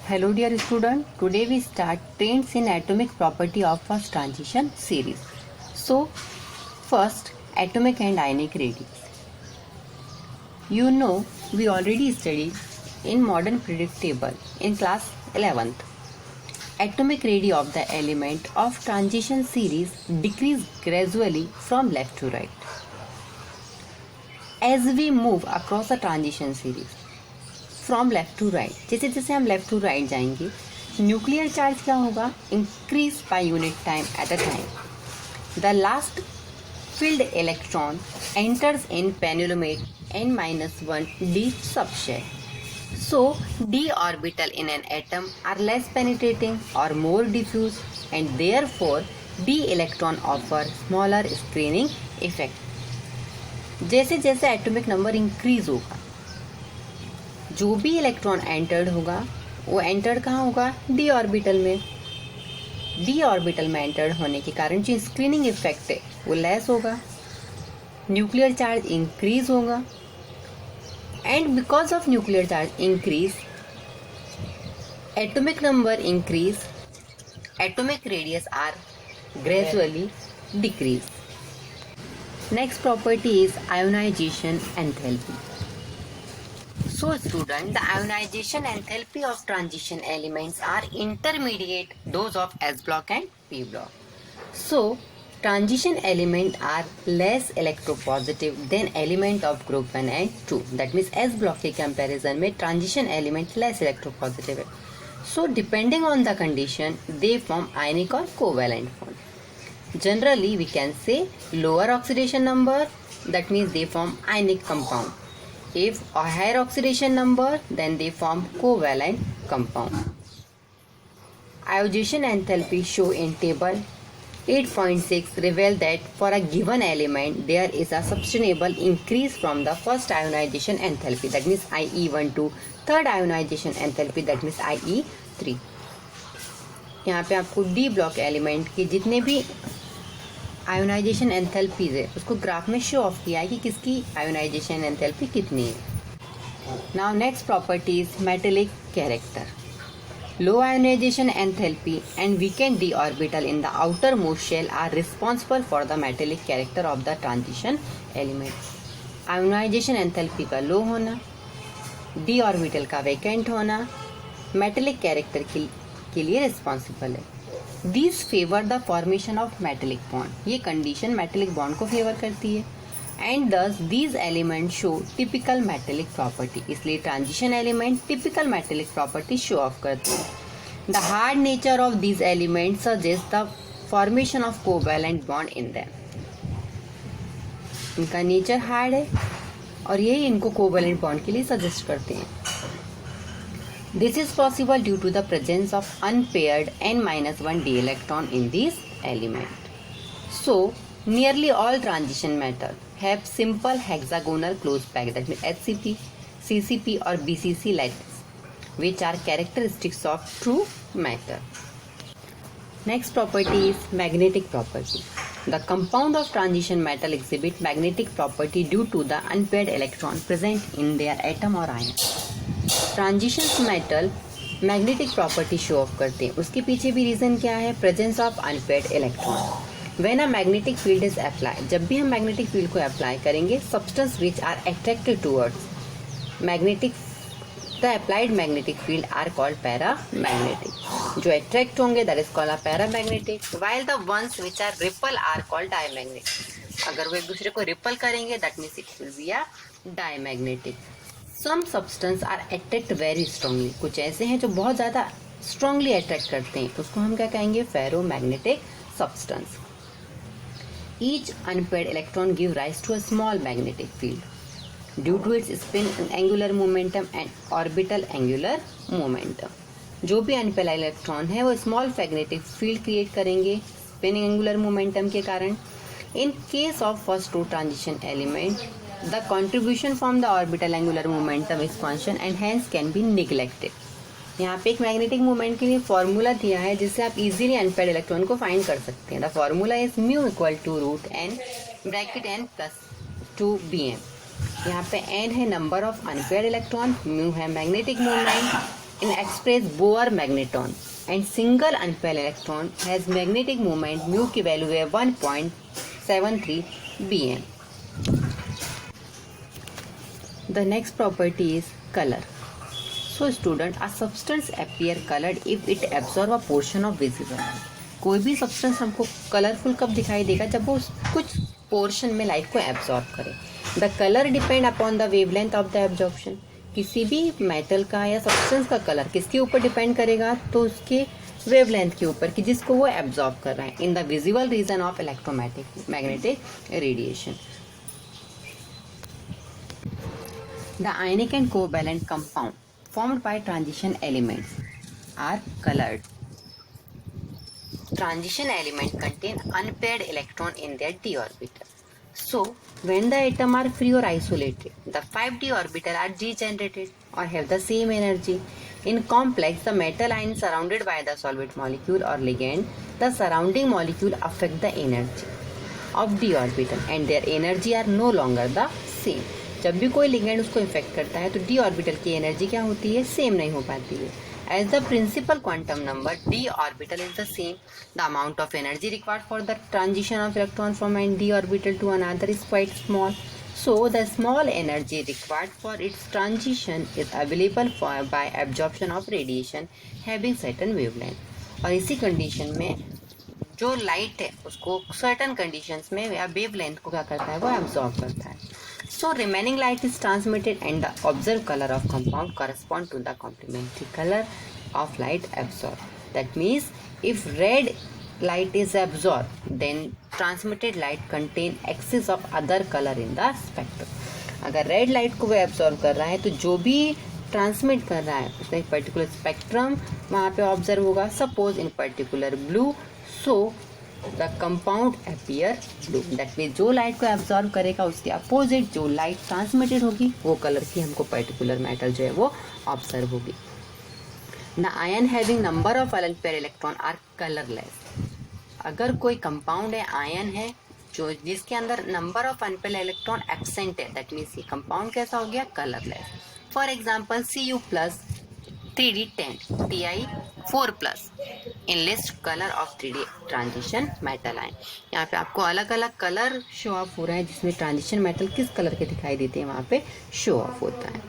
Hello dear student, today we start trends in atomic property of first transition series. So first atomic and ionic radius. You know we already studied in modern periodic table in class 11th. Atomic radii of the element of transition series decrease gradually from left to right. As we move across a transition series from left to right, जैसे जैसे हम left to right जाएंगे nuclear charge क्या होगा, increase by unit time at a time. The last filled electron enters in penultimate n-1 d subshell. So d orbital in an atom are less penetrating or more diffuse and therefore d electron offer smaller screening effect. जैसे जैसे atomic number increase होगा जो भी electron entered होगा वो entered कहाँ होगा, D orbital में. डी ऑर्बिटल में एंटर्ड होने के कारण जो स्क्रीनिंग इफेक्ट है वो लेस होगा, न्यूक्लियर चार्ज इंक्रीज होगा and because of nuclear charge increase atomic number increase, atomic radius are gradually decrease. Next property is ionisation enthalpy. So student, the ionization enthalpy of transition elements are intermediate those of S block and P block. So transition element are less electropositive than element of group 1 and 2. That means S block के comparison में transition element less electropositive है. So depending on the condition they form ionic or covalent bond. Generally we can say lower oxidation number, that means they form ionic compound. If a higher oxidation number, then they form covalent compound. Ionization enthalpy show in table 8.6 reveal that for a given element there is a substantial increase from the first ionization enthalpy, that means IE1 to third ionization enthalpy, that means IE3. यहाँ पे आपको D block element के जितने भी ionisation enthalpies है उसको graph में show off किया है कि किसकी आयोनाइजेशन एंथैल्पी कितनी है. Now next property is metallic character. Low ionisation enthalpy and vacant D orbital in the outermost shell are responsible for the metallic character of the transition element. Ionisation enthalpy का low होना, D orbital का vacant होना metallic character के लिए responsible है. These favor the formation of metallic bond. ये condition metallic bond को favor करती है and thus these elements show typical metallic property. इसलिए transition element typical metallic property show off करते हैं. The hard nature of these elements suggests the formation of covalent bond in them. इनका nature hard है और यही इनको covalent bond के लिए suggest करते हैं. This is possible due to the presence of unpaired n-1 d electron in this element. So, nearly all transition metal have simple hexagonal closed pack, that means HCP, CCP or BCC lattice, which are characteristics of true metal. Next property is magnetic property. The compound of transition metal exhibit magnetic property due to the unpaired electron present in their atom or ion. Transition metal magnetic property show off करते हैं. उसके पीछे भी reason क्या है, presence of unpaired electron. When a magnetic field is apply, जब भी हम मैग्नेटिक फील्ड को अप्लाई करेंगे substance which are attracted towards magnetic the applied magnetic field are called paramagnetic. जो अट्रैक्ट होंगे that is called paramagnetic, while the ones which are repel are called diamagnetic. अगर वो एक दूसरे को रिपल करेंगे that means it will be a diamagnetic. Some substance are attract very strongly. कुछ ऐसे हैं जो बहुत ज़्यादा strongly attract करते हैं, उसको हम क्या कहेंगे, ferromagnetic substance. Each unpaired electron give rise to a small magnetic field due to its spin angular momentum and orbital angular momentum. जो भी unpaired electron है वो small magnetic field create करेंगे spin angular momentum के कारण. In case of first two transition element, the contribution from the orbital angular momentum is constant and hence can be neglected. यहाँ पे एक मैग्नेटिक मोमेंट के लिए फॉर्मूला दिया है जिससे आप इजीली अनपेयर्ड इलेक्ट्रॉन को फाइंड कर सकते हैं. The formula is mu equal to root n bracket n plus 2bm. यहाँ पे n है number of unpaired electron, mu है magnetic moment in express Bohr magneton and single unpaired electron has magnetic moment mu की value है 1.73 bm. The next property is color. So student, a substance appear colored if it absorb a portion of visible light. कोई भी substance हमको colourful कब दिखाई देगा? जब वो कुछ पोर्शन में लाइट को एब्जॉर्ब करे. The colour depend upon the wavelength of the absorption. किसी भी मेटल का या सब्सटेंस का कलर किसके ऊपर डिपेंड करेगा? तो उसके वेवलेंथ के ऊपर कि जिसको वो एब्जॉर्ब कर रहा है in the visible region of electromagnetic radiation. The ionic and covalent compound formed by transition elements are colored. Transition element contain unpaired electron in their d orbital. So, when the atom are free or isolated, the 5d orbital are degenerated or have the same energy. In complex, the metal ion surrounded by the solvent molecule or ligand, the surrounding molecule affect the energy of d orbital and their energy are no longer the same. जब भी कोई ligand उसको effect करता है तो D orbital की energy क्या होती है? सेम नहीं हो पाती है. As the principal quantum number d orbital is the same, the amount of energy required for the transition of electron from an d orbital to another is quite small. So the small energy required for its transition is available by absorption of radiation having certain wavelength. और इसी condition में जो light है उसको certain conditions में या wavelength को क्या करता है? वो एब्जॉर्ब करता है. So remaining light is transmitted and the observed color of compound correspond to the complementary color of light absorbed. That means if red light is absorbed, then transmitted light contain excess of other color in the spectrum. अगर red light को वो absorb कर रहा है तो जो भी transmit कर रहा है उसका एक पर्टिकुलर स्पेक्ट्रम वहाँ पे ऑब्जर्व होगा. Suppose in particular blue, so the compound appear blue. That mean जो लाइट को एब्जॉर्ब करेगा उसके अपोजिट जो लाइट ट्रांसमिटेड होगी वो कलर की हमको पर्टिकुलर मेटल जो है वो ऑब्जर्व होगी. The ion having number of unpaired electron are colourless. अगर कोई कंपाउंड है, आयन है जो जिसके अंदर number of unpaired electron absent है, दैट मीन्स ये कंपाउंड कैसा हो गया? Colourless. For example Cu+ 3D10 Ti4+ in list colour of 3D transition metal ion. यहाँ पे आपको अलग अलग कलर शो ऑफ हो रहा है जिसमें ट्रांजिशन मेटल किस कलर के दिखाई देते हैं वहाँ पे शो ऑफ होता है.